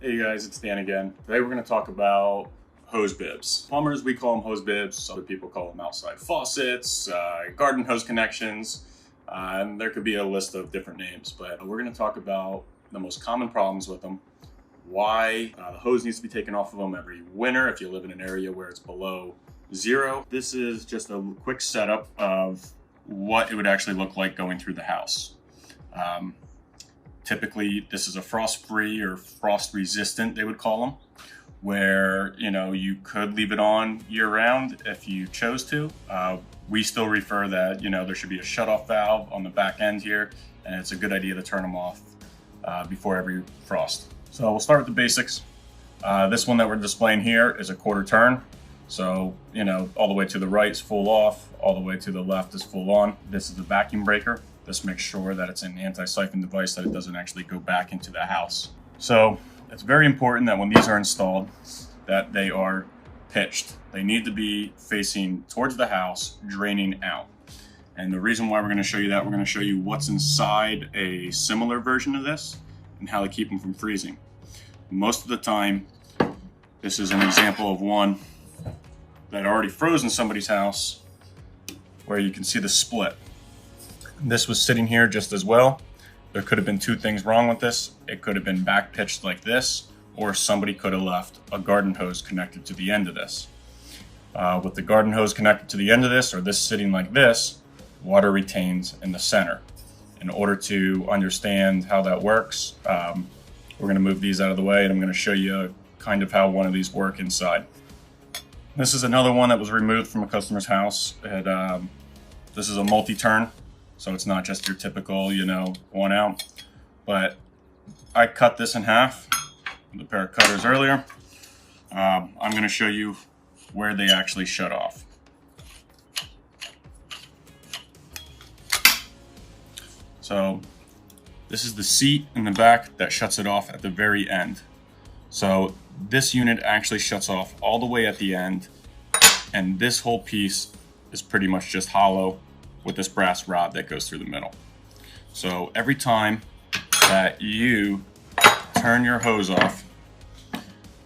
Hey guys, it's Dan again. Today we're going to talk about hose bibs. Plumbers, we call them hose bibs. Other people call them outside faucets, garden hose connections, and there could be a list of different names. But we're going to talk about the most common problems with them, why the hose needs to be taken off of them every winter if you live in an area where it's below zero. This is just a quick setup of what it would actually look like going through the house. Typically, this is a frost-free or frost-resistant, they would call them, where you could leave it on year-round if you chose to. We still refer that there should be a shut-off valve on the back end here, and it's a good idea to turn them off before every frost. So we'll start with the basics. This one that we're displaying here is a quarter turn. So all the way to the right is full off, all the way to the left is full on. This is the vacuum breaker. This makes sure that it's an anti-siphon device, that it doesn't actually go back into the house. So it's very important that when these are installed, that they are pitched. They need to be facing towards the house, draining out. And the reason why we're going to show you that, we're going to show you what's inside a similar version of this and how to keep them from freezing. Most of the time, this is an example of one that already froze in somebody's house, where you can see the split. This was sitting here just as well. There could have been two things wrong with this. It could have been back pitched like this, or somebody could have left a garden hose connected to the end of this. With the garden hose connected to the end of this, or this sitting like this, water retains in the center. In order to understand how that works, we're going to move these out of the way, and I'm going to show you kind of how one of these work inside. This is another one that was removed from a customer's house. This is a multi-turn. So it's not just your typical, one out, but I cut this in half with a pair of cutters earlier. I'm going to show you where they actually shut off. So this is the seat in the back that shuts it off at the very end. So this unit actually shuts off all the way at the end, and this whole piece is pretty much just hollow with this brass rod that goes through the middle. So every time that you turn your hose off,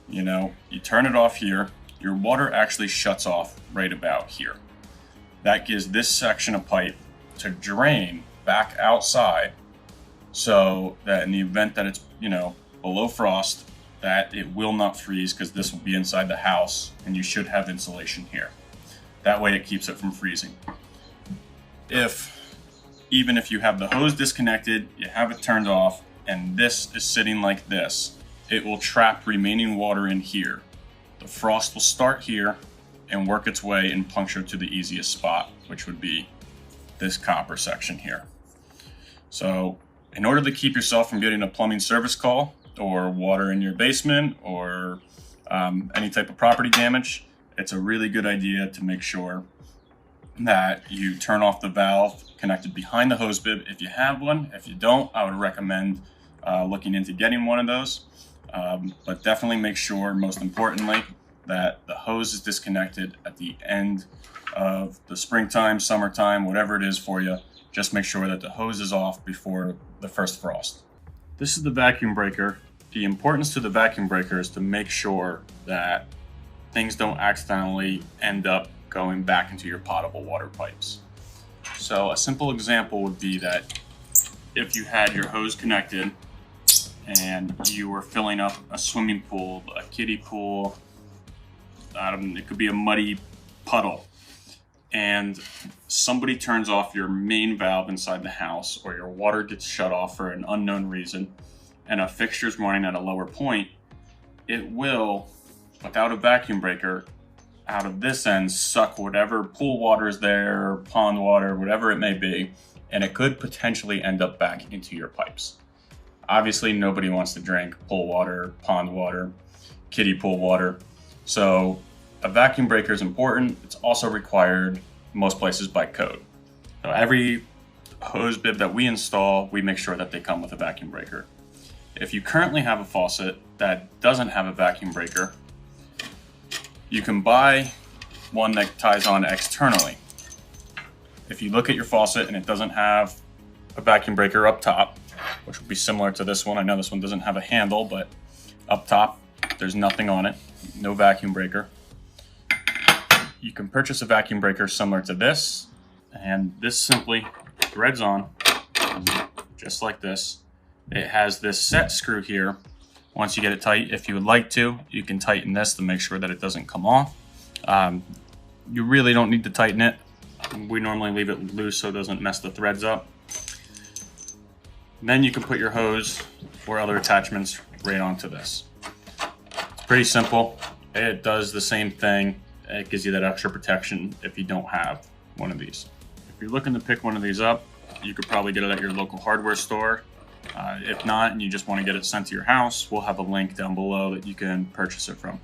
you turn it off here, your water actually shuts off right about here. That gives this section of pipe to drain back outside, so that in the event that it's below frost, that it will not freeze, because this will be inside the house and you should have insulation here. That way it keeps it from freezing. Even if you have the hose disconnected, you have it turned off, and this is sitting like this, it will trap remaining water in here. The frost will start here and work its way and puncture to the easiest spot, which would be this copper section here. So in order to keep yourself from getting a plumbing service call, or water in your basement, or any type of property damage, it's a really good idea to make sure that you turn off the valve connected behind the hose bib if you have one. If you don't, I would recommend looking into getting one of those. But definitely make sure, most importantly, that the hose is disconnected at the end of the springtime, summertime, whatever it is for you. Just make sure that the hose is off before the first frost. This is the vacuum breaker. The importance to the vacuum breaker is to make sure that things don't accidentally end up going back into your potable water pipes. So a simple example would be that if you had your hose connected and you were filling up a swimming pool, a kiddie pool, it could be a muddy puddle, and somebody turns off your main valve inside the house, or your water gets shut off for an unknown reason, and a fixture's running at a lower point, it will, without a vacuum breaker, out of this end, suck whatever pool water is there, pond water, whatever it may be, and it could potentially end up back into your pipes. Obviously, nobody wants to drink pool water, pond water, kiddie pool water. So a vacuum breaker is important. It's also required most places by code. So every hose bib that we install, we make sure that they come with a vacuum breaker. If you currently have a faucet that doesn't have a vacuum breaker, you can buy one that ties on externally. If you look at your faucet and it doesn't have a vacuum breaker up top, which would be similar to this one. I know this one doesn't have a handle, but Up top, there's nothing on it, no vacuum breaker. You can purchase a vacuum breaker similar to this, and this simply threads on, just like this. It has this set screw here. Once you get it tight, if you would like to, you can tighten this to make sure that it doesn't come off. You really don't need to tighten it. We normally leave it loose so it doesn't mess the threads up. Then you can put your hose or other attachments right onto this. It's pretty simple. It does the same thing. It gives you that extra protection if you don't have one of these. If you're looking to pick one of these up, you could probably get it at your local hardware store. If not, and you just want to get it sent to your house, we'll have a link down below that you can purchase it from.